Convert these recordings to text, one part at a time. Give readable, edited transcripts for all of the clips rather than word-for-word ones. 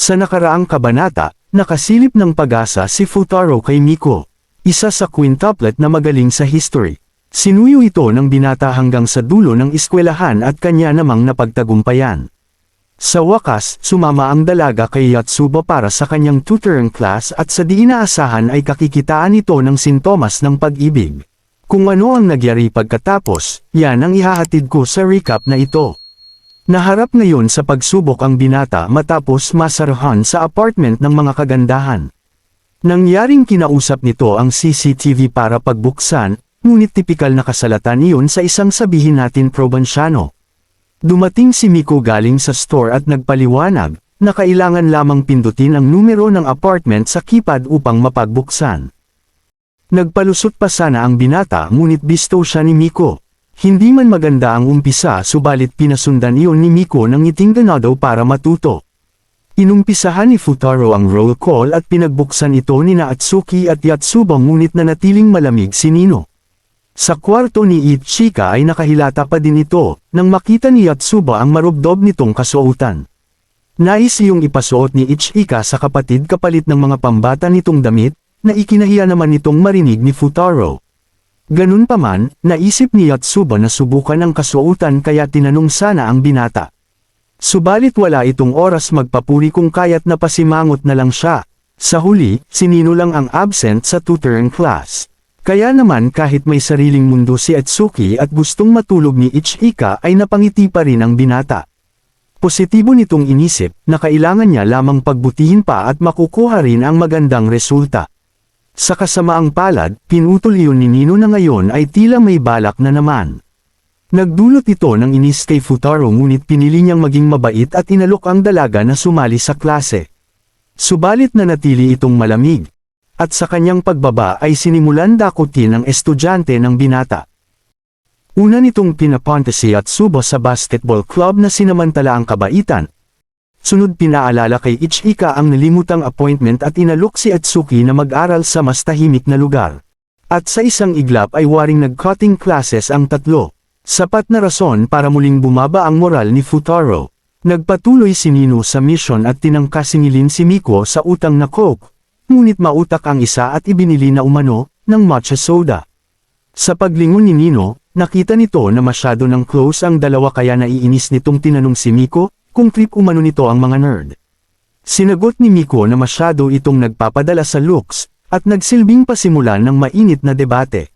Sa nakaraang kabanata, nakasilip ng pag-asa si Futaro kay Miko. Isa sa quintuplet na magaling sa history. Sinuyo ito ng binata hanggang sa dulo ng eskwelahan at kanya namang napagtagumpayan. Sa wakas, sumama ang dalaga kay Yotsuba para sa kanyang tutoring class at sa di inaasahan ay kakikitaan ito ng sintomas ng pag-ibig. Kung ano ang nagyari pagkatapos, yan ang ihahatid ko sa recap na ito. Naharap ngayon sa pagsubok ang binata matapos masarahan sa apartment ng mga kagandahan. Nangyaring kinausap nito ang CCTV para pagbuksan, ngunit tipikal na kasalatan iyon sa isang sabihin natin probinsyano. Dumating si Miko galing sa store at nagpaliwanag, na kailangan lamang pindutin ang numero ng apartment sa keypad upang mapagbuksan. Nagpalusot pa sana ang binata ngunit bisto siya ni Miko. Hindi man maganda ang umpisa subalit pinasundan iyon ni Miko ng ngiting ganado para matuto. Inumpisahan ni Futaro ang roll call at pinagbuksan ito ni Atsuki at Yotsuba ngunit nanatiling malamig si Nino. Sa kwarto ni Ichika ay nakahilata pa din ito, nang makita ni Yotsuba ang marubdob nitong kasuotan. Nais iyong ipasuot ni Ichika sa kapatid kapalit ng mga pambata nitong damit, na ikinahiya naman nitong marinig ni Futaro. Ganun pa man, naisip ni Yotsuba na subukan ang kasuotan kaya tinanong sana ang binata. Subalit wala itong oras magpapuri kung kaya't napasimangot na lang siya. Sa huli, si Nino lang ang absent sa tutoring class. Kaya naman kahit may sariling mundo si Atsuki at gustong matulog ni Ichika ay napangiti pa rin ang binata. Positibo nitong inisip na kailangan niya lamang pagbutihin pa at makukuha rin ang magandang resulta. Sa kasamaang palad, pinutol iyon ni Nino na ngayon ay tila may balak na naman. Nagdulot ito ng inis kay Futaro ngunit pinili niyang maging mabait at inalok ang dalaga na sumali sa klase. Subalit nanatili itong malamig. At sa kanyang pagbaba ay sinimulan dakutin ang estudyante ng binata. Una nitong pinapunta si Yotsuba sa basketball club na sinamantala ang kabaitan. Sunod pinaalala kay Ichika ang nalimutang appointment at inalok si Atsuki na mag-aral sa mas tahimik na lugar. At sa isang iglap ay waring nag-cutting classes ang tatlo. Sapat na rason para muling bumaba ang moral ni Futaro. Nagpatuloy si Nino sa mission at tinangkasingilin si Miko sa utang na coke. Ngunit mautak ang isa at ibinili na umano, ng matcha soda. Sa paglingon ni Nino, nakita nito na masyado ng close ang dalawa kaya naiinis nitong tinanong si Miko, kung trip umano nito ang mga nerd. Sinagot ni Miko na masyado itong nagpapadala sa looks, at nagsilbing pasimulan ng mainit na debate.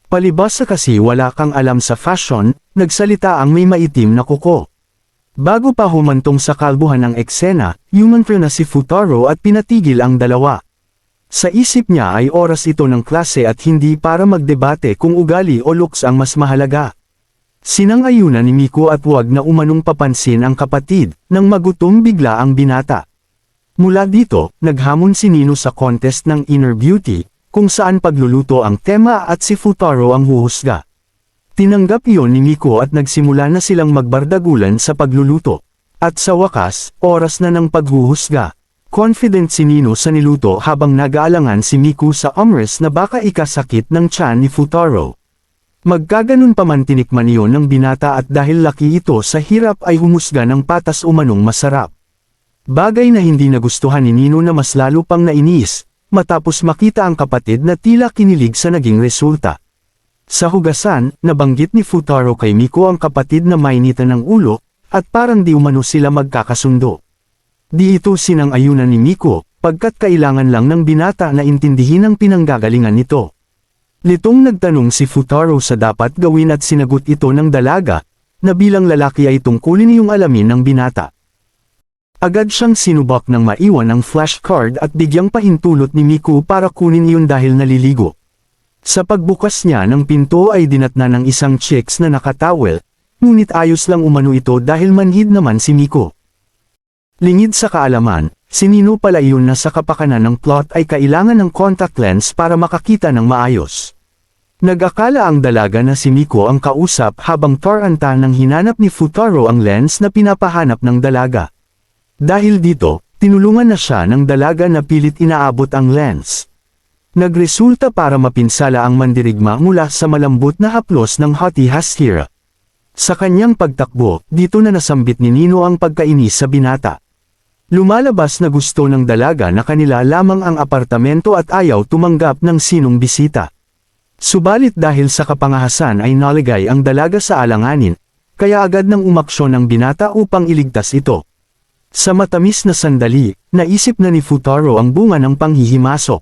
Palibhasa kasi wala kang alam sa fashion, nagsalita ang may maitim na kuko. Bago pa humantong sa kalbuhan ng eksena, human na si Futaro at pinatigil ang dalawa. Sa isip niya ay oras ito ng klase at hindi para magdebate kung ugali o looks ang mas mahalaga. Sinang-ayunan ni Miko at huwag na umanong papansin ang kapatid, nang magutom bigla ang binata. Mula dito, naghamon si Nino sa contest ng Inner Beauty, kung saan pagluluto ang tema at si Futaro ang huhusga. Tinanggap iyon ni Miko at nagsimula na silang magbardagulan sa pagluluto. At sa wakas, oras na ng paghuhusga. Confident si Nino sa niluto habang nag-aalangan si Miko sa umres na baka ikasakit ng tiyan ni Futaro. Magkaganon pa man tinikman iyon ng binata at dahil laki ito sa hirap ay humusga ng patas umanong masarap. Bagay na hindi nagustuhan ni Nino na mas lalo pang nainis, matapos makita ang kapatid na tila kinilig sa naging resulta. Sa hugasan, nabanggit ni Futaro kay Miko ang kapatid na mainitan ng ulo, at parang di umano sila magkakasundo. Di ito sinang-ayunan ni Miko, pagkat kailangan lang ng binata na intindihin ang pinanggagalingan nito. Litong nagtanong si Futaro sa dapat gawin at sinagot ito ng dalaga, na bilang lalaki ay tungkulin iyong alamin ng binata. Agad siyang sinubak ng maiwan ang flashcard at bigyang pahintulot ni Miko para kunin iyon dahil naliligo. Sa pagbukas niya ng pinto ay dinatna ng isang chicks na nakatawel, ngunit ayos lang umano ito dahil manhid naman si Miko. Lingid sa kaalaman, si Nino pala iyon na sa kapakanan ng plot ay kailangan ng contact lens para makakita ng maayos. Nag-akala ang dalaga na si Miko ang kausap habang toranta nang hinanap ni Futaro ang lens na pinapahanap ng dalaga. Dahil dito, tinulungan na siya ng dalaga na pilit inaabot ang lens. Nagresulta para mapinsala ang mandirigma mula sa malambot na haplos ng Hati Hashira. Sa kanyang pagtakbo, dito na nasambit ni Nino ang pagkainis sa binata. Lumalabas na gusto ng dalaga na kanila lamang ang apartamento at ayaw tumanggap ng sinong bisita. Subalit dahil sa kapangahasan ay naligay ang dalaga sa alanganin, kaya agad nang umaksyon ang binata upang iligtas ito. Sa matamis na sandali, naisip na ni Futaro ang bunga ng panghihimasok.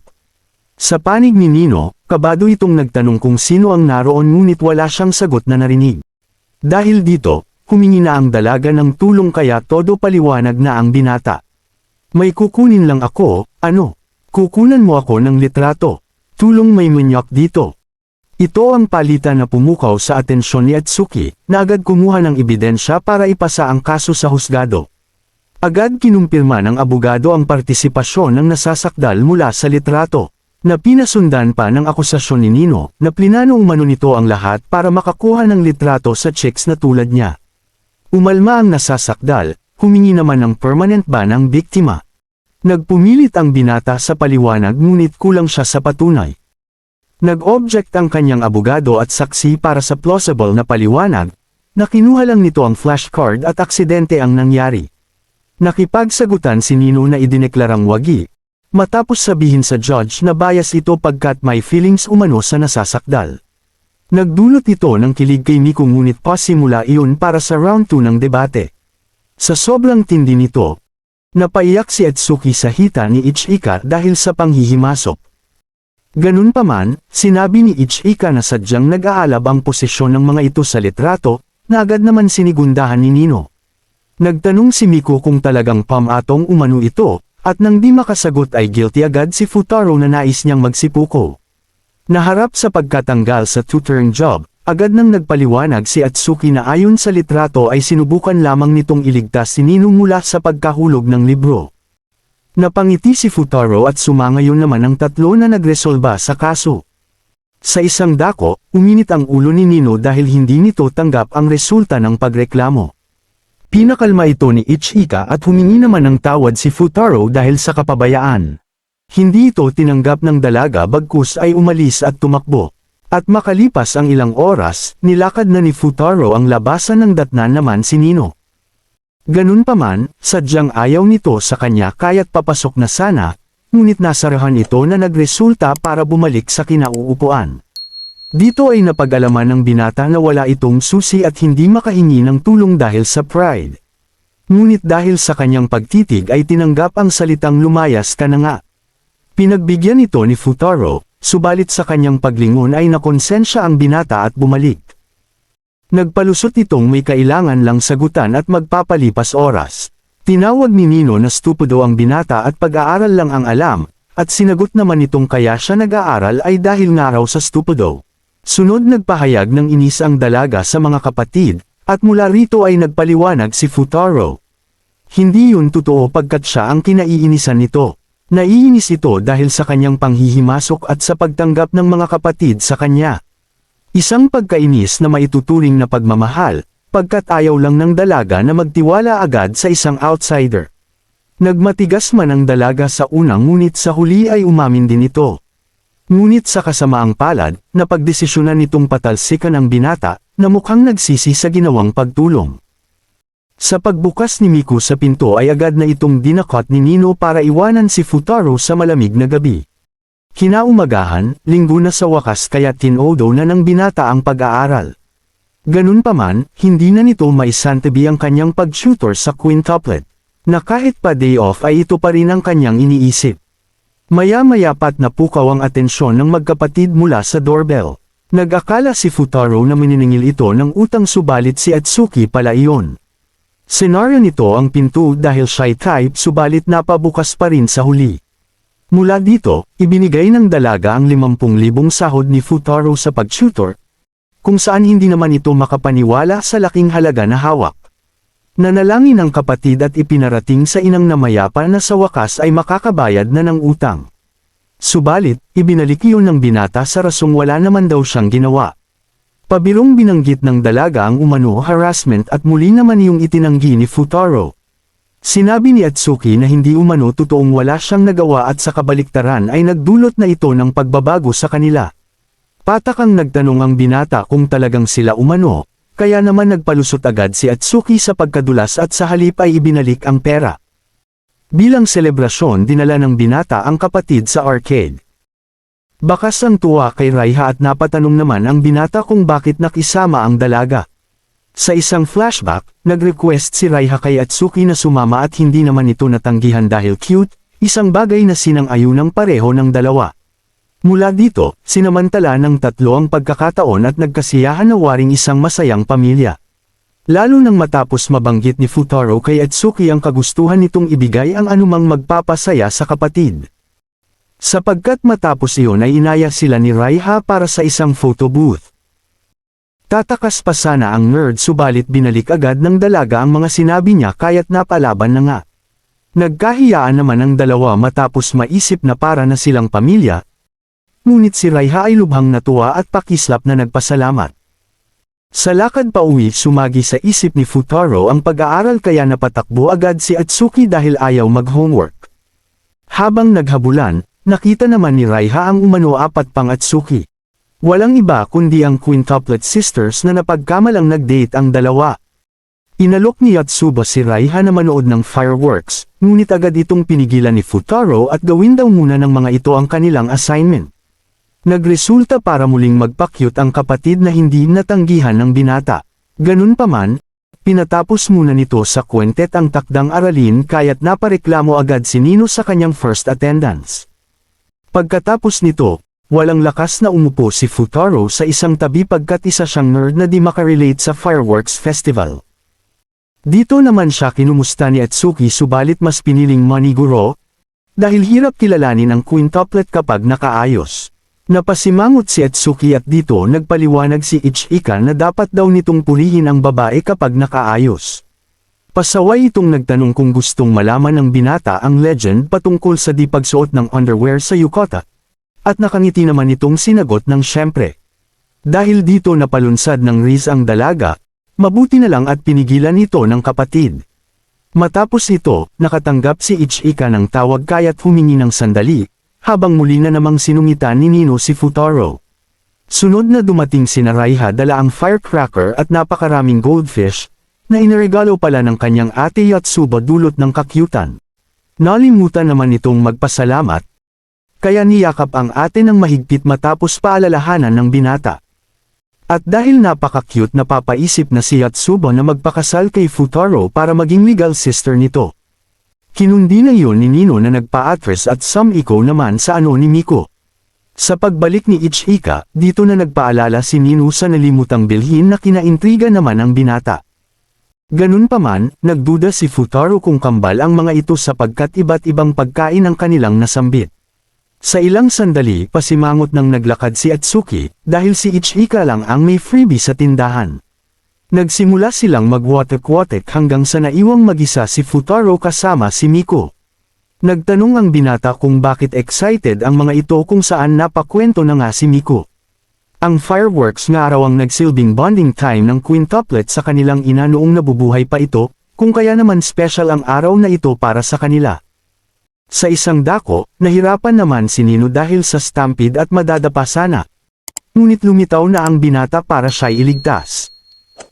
Sa panig ni Nino, kabado itong nagtanong kung sino ang naroon ngunit wala siyang sagot na narinig. Dahil dito, humingi na ang dalaga ng tulong kaya todo paliwanag na ang binata. May kukunin lang ako, ano? Kukunan mo ako ng litrato. Tulong may manyak dito. Ito ang palitan na pumukaw sa atensyon ni Atsuki, na agad kumuha ng ebidensya para ipasa ang kaso sa husgado. Agad kinumpirma ng abogado ang partisipasyon ng nasasakdal mula sa litrato, na pinasundan pa ng akusasyon ni Nino, na plinano umano nito ang lahat para makakuha ng litrato sa chicks na tulad niya. Umalma ang nasasakdal, humingi naman ng permanent ban ang biktima. Nagpumilit ang binata sa paliwanag ngunit kulang siya sa patunay. Nag-object ang kanyang abogado at saksi para sa plausible na paliwanag, na kinuha lang nito ang flashcard at aksidente ang nangyari. Nakipagsagutan si Nino na idineklarang wagi, matapos sabihin sa judge na bias ito pagkat may feelings umano sa nasasakdal. Nagdulot ito ng kilig kay Miko ngunit pasimula iyon para sa round 2 ng debate. Sa sobrang tindi nito, napaiyak si Atsuki sa hita ni Ichika dahil sa panghihimasok. Ganun pa man, sinabi ni Ichika na sadyang nag-aalab ang posisyon ng mga ito sa litrato, na agad naman sinigundahan ni Nino. Nagtanong si Miko kung talagang pamatong umano ito, at nang di makasagot ay guilty agad si Futaro na nais niyang magsipuko. Naharap sa pagkatanggal sa tutoring job, agad nang nagpaliwanag si Atsuki na ayon sa litrato ay sinubukan lamang nitong iligtas si Nino mula sa pagkahulog ng libro. Napangiti si Futaro at sumangayon naman ang tatlo na nagresolba sa kaso. Sa isang dako, uminit ang ulo ni Nino dahil hindi nito tanggap ang resulta ng pagreklamo. Pinakalma ito ni Ichika at humingi naman ng tawad si Futaro dahil sa kapabayaan. Hindi ito tinanggap ng dalaga bagkus ay umalis at tumakbo. At makalipas ang ilang oras, nilakad na ni Futaro ang labasan ng datnan naman si Nino. Ganun pa man, sadyang ayaw nito sa kanya kaya't papasok na sana, ngunit nasarahan ito na nagresulta para bumalik sa kinauupuan. Dito ay napag-alaman ng binata na wala itong susi at hindi makahingi ng tulong dahil sa pride. Ngunit dahil sa kanyang pagtitig ay tinanggap ang salitang lumayas ka na nga. Pinagbigyan ito ni Futaro, subalit sa kanyang paglingon ay nakonsensya ang binata at bumalik. Nagpalusot itong may kailangan lang sagutan at magpapalipas oras. Tinawag ni Nino na stupido ang binata at pag-aaral lang ang alam, at sinagot naman itong kaya siya nag-aaral ay dahil nga raw sa stupido. Sunod nagpahayag ng inis ang dalaga sa mga kapatid, at mula rito ay nagpaliwanag si Futaro. Hindi yun totoo pagkat siya ang kinaiinisan nito. Naiinis ito dahil sa kanyang panghihimasok at sa pagtanggap ng mga kapatid sa kanya. Isang pagkainis na maituturing na pagmamahal, pagkat ayaw lang ng dalaga na magtiwala agad sa isang outsider. Nagmatigas man ang dalaga sa unang ngunit sa huli ay umamin din ito. Ngunit sa kasamaang palad, napagdesisyonan nitong patalsikan ang binata, na mukhang nagsisi sa ginawang pagtulong. Sa pagbukas ni Miko sa pinto ay agad na itong dinakot ni Nino para iwanan si Futaro sa malamig na gabi. Kinaumagahan, linggo na sa wakas kaya tinodo na ng binata ang pag-aaral. Ganun pa man, hindi na nito maisantabi ang kanyang pag-tutor sa quintuplet, na kahit pa day off ay ito pa rin ang kanyang iniisip. Maya-maya pat napukaw ang atensyon ng magkapatid mula sa doorbell. Nag-akala si Futaro na mininingil ito ng utang subalit si Atsuki pala iyon. Senaryo nito ang pinto dahil shy type subalit napabukas pa rin sa huli. Mula dito, ibinigay ng dalaga ang 50,000 sahod ni Futaro sa pag-tutor, kung saan hindi naman ito makapaniwala sa laking halaga na hawak. Nanalangin ang kapatid at ipinarating sa inang na mayapa na sa wakas ay makakabayad na ng utang. Subalit, ibinalik iyon ng binata sa rasong wala naman daw siyang ginawa. Pabirong binanggit ng dalaga ang umano harassment at muli naman yung itinanggi ni Futaro. Sinabi ni Atsuki na hindi umano totoong wala siyang nagawa at sa kabaliktaran ay nagdulot na ito ng pagbabago sa kanila. Patakang nagtanong ang binata kung talagang sila umano, kaya naman nagpalusot agad si Atsuki sa pagkadulas at sa halip ay ibinalik ang pera. Bilang selebrasyon dinala ng binata ang kapatid sa arcade. Bakas ang tuwa kay Raiha at napatanong naman ang binata kung bakit nakisama ang dalaga. Sa isang flashback, nag-request si Raiha kay Atsuki na sumama at hindi naman ito natanggihan dahil cute, isang bagay na sinang-ayunang pareho ng dalawa. Mula dito, sinamantala ng tatlo ang pagkakataon at nagkasiyahan na waring isang masayang pamilya. Lalo nang matapos mabanggit ni Futaro kay Atsuki ang kagustuhan nitong ibigay ang anumang magpapasaya sa kapatid. Sapagkat matapos iyon ay inaya sila ni Raiha para sa isang photo booth. Tatakas pa sana ang nerd subalit binalik agad ng dalaga ang mga sinabi niya kaya't napalaban na nga. Nagkahiyaan naman ang dalawa matapos maisip na para na silang pamilya. Ngunit si Raiha ay lubhang natuwa at pakislap na nagpasalamat. Sa lakad pa uwi sumagi sa isip ni Futaro ang pag-aaral kaya napatakbo agad si Atsuki dahil ayaw mag-homework. Habang naghabulan, nakita naman ni Raiha ang umano apat pang Atsuki. Walang iba kundi ang quintuplet sisters na napagkamalang nag-date ang dalawa. Inalok ni Yotsuba si Raiha na manood ng fireworks, ngunit agad itong pinigilan ni Futaro at gawin daw muna ng mga ito ang kanilang assignment. Nagresulta para muling magpakyut ang kapatid na hindi natanggihan ng binata. Ganun pa man, pinatapos muna nito sa kwentet ang takdang aralin kaya't napareklamo agad si Nino sa kanyang first attendance. Pagkatapos nito, walang lakas na umupo si Futaro sa isang tabi pagkat isa siyang nerd na di makarelate sa fireworks festival. Dito naman siya kinumusta ni Atsuki subalit mas piniling maniguro, dahil hirap kilalanin ang quintuplet kapag nakaayos. Napasimangot si Atsuki at dito nagpaliwanag si Ichika na dapat daw nitong pulihin ang babae kapag nakaayos. Pasaway itong nagtanong kung gustong malaman ng binata ang legend patungkol sa di pagsuot ng underwear sa yukata. At nakangiti naman itong sinagot ng syempre. Dahil dito napalunsad ng Riz ang dalaga, mabuti na lang at pinigilan ito ng kapatid. Matapos ito, nakatanggap si Ichika ng tawag kaya't humingi ng sandali, habang muli na namang sinungitan ni Nino si Futaro. Sunod na dumating si Raiha dala ang firecracker at napakaraming goldfish, na iniregalo pala ng kanyang ate Yotsuba dulot ng kakyutan. Nalimutan naman itong magpasalamat, kaya niyakap ang ate ng mahigpit matapos paalalahanan ng binata. At dahil napaka-cute napapaisip na si Yotsuba na magpakasal kay Futaro para maging legal sister nito. Kinundi na yun ni Nino na nagpa-address at sumiko naman sa ano ni Miko. Sa pagbalik ni Ichika, dito na nagpaalala si Nino sa nalimutang bilhin na kinaintriga naman ang binata. Ganun pa man, nagduda si Futaro kung kambal ang mga ito sapagkat iba't ibang pagkain ang kanilang nasambit. Sa ilang sandali pasimangot nang naglakad si Atsuki, dahil si Ichika lang ang may freebie sa tindahan. Nagsimula silang magwatek-watek hanggang sa naiwang mag-isa si Futaro kasama si Miko. Nagtanong ang binata kung bakit excited ang mga ito kung saan napakwento na nga si Miko. Ang fireworks nga raw ang nagsilbing bonding time ng quintuplet sa kanilang ina noong nabubuhay pa ito, kung kaya naman special ang araw na ito para sa kanila. Sa isang dako, nahirapan naman si Nino dahil sa stampede at madadapa sana. Ngunit lumitaw na ang binata para siya'y iligtas.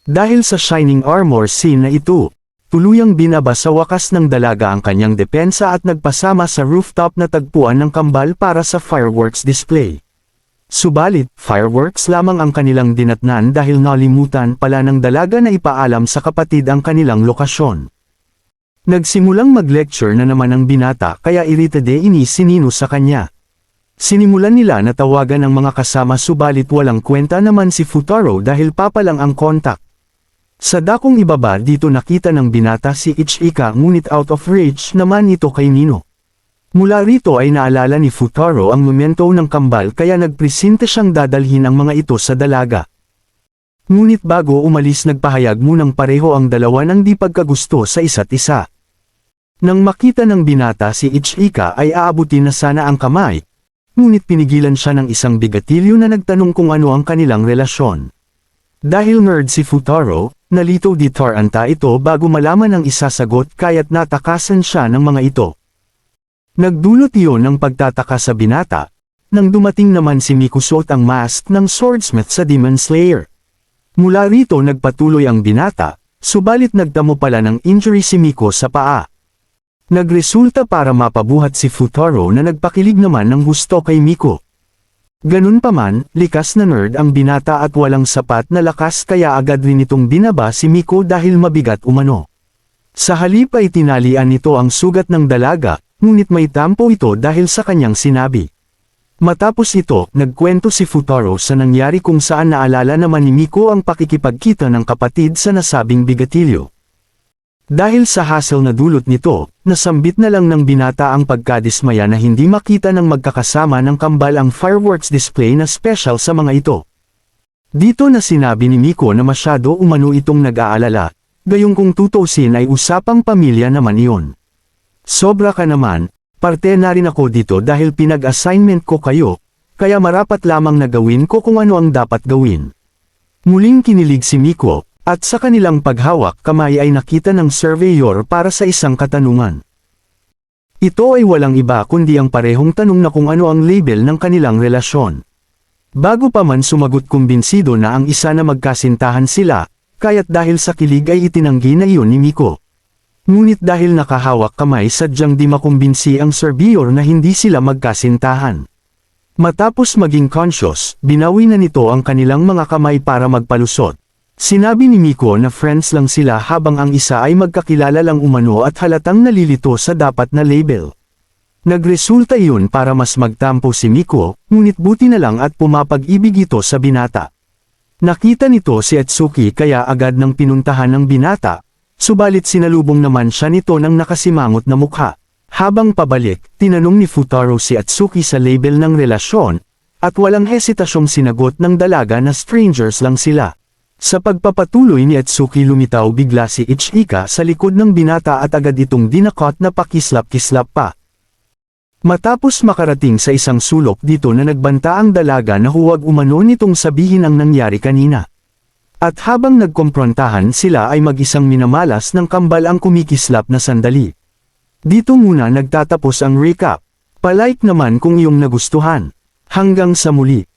Dahil sa shining armor scene na ito, tuluyang binaba sa wakas ng dalaga ang kanyang depensa at nagpasama sa rooftop na tagpuan ng kambal para sa fireworks display. Subalit, fireworks lamang ang kanilang dinatnan dahil nalimutan pala ng dalaga na ipaalam sa kapatid ang kanilang lokasyon. Nagsimulang mag-lecture na naman ang binata kaya irritade inis si Nino sa kanya. Sinimulan nila na tawagan ang mga kasama subalit walang kwenta naman si Futaro dahil papalang ang kontak. Sa dakong ibaba dito nakita ng binata si Ichika ngunit out of reach naman ito kay Nino. Mula rito ay naalala ni Futaro ang momento ng kambal kaya nagpresente siyang dadalhin ang mga ito sa dalaga. Ngunit bago umalis nagpahayag munang pareho ang dalawa ng di pagkagusto sa isa't isa. Nang makita ng binata si Ichika ay aabutin na sana ang kamay, ngunit pinigilan siya ng isang bigatilyo na nagtanong kung ano ang kanilang relasyon. Dahil nerd si Futaro, nalito di taranta ito bago malaman ang isasagot kaya't natakasan siya ng mga ito. Nagdulot iyon ng pagtataka sa binata, nang dumating naman si Miku suot ang mask ng swordsmith sa Demon Slayer. Mula rito nagpatuloy ang binata, subalit nagtamo pala ng injury si Miko sa paa. Nagresulta para mapabuhat si Futaro na nagpakilig naman ng gusto kay Miko. Ganun pa man, likas na nerd ang binata at walang sapat na lakas kaya agad rin itong binaba si Miko dahil mabigat umano. Sa halip ay tinalian nito ang sugat ng dalaga, ngunit may tampo ito dahil sa kanyang sinabi. Matapos ito, nagkwento si Futaro sa nangyari kung saan naalala naman ni Miko ang pakikipagkita ng kapatid sa nasabing bigatilyo. Dahil sa hassle na dulot nito, nasambit na lang ng binata ang pagkadismaya na hindi makita ng magkakasama ng kambal ang fireworks display na special sa mga ito. Dito na sinabi ni Miko na masyado umano itong nag-aalala, gayong kung tutusin ay usapang pamilya naman iyon. Sobra ka naman. Parte na rin ako dito dahil pinag-assignment ko kayo, kaya marapat lamang na gawin ko kung ano ang dapat gawin. Muling kinilig si Miko, at sa kanilang paghawak kamay ay nakita ng surveyor para sa isang katanungan. Ito ay walang iba kundi ang parehong tanong na kung ano ang label ng kanilang relasyon. Bago pa man sumagot kumbinsido na ang isa na magkasintahan sila, kaya't dahil sa kilig ay itinanggi na iyon ni Miko. Ngunit dahil nakahawak kamay sadyang di makumbinsi ang surveyor na hindi sila magkasintahan. Matapos maging conscious, binawi na nito ang kanilang mga kamay para magpalusot. Sinabi ni Miko na friends lang sila habang ang isa ay magkakilala lang umano at halatang nalilito sa dapat na label. Nagresulta iyon para mas magtampo si Miko, ngunit buti na lang at pumapag-ibig ito sa binata. Nakita nito si Atsuki kaya agad nang pinuntahan ng binata. Subalit sinalubong naman siya nito ng nakasimangot na mukha. Habang pabalik, tinanong ni Futaro si Atsuki sa label ng relasyon, at walang hesitasyong sinagot ng dalaga na strangers lang sila. Sa pagpapatuloy ni Atsuki lumitaw bigla si Ichika sa likod ng binata at agad itong dinakot na pakislap-kislap pa. Matapos makarating sa isang sulok dito na nagbanta ang dalaga na huwag umano nitong sabihin ang nangyari kanina. At habang nagkomprontahan sila ay mag-isang minamalas ng kambal ang kumikislap na sandali. Dito muna nagtatapos ang recap. Palike naman kung iyong nagustuhan. Hanggang sa muli.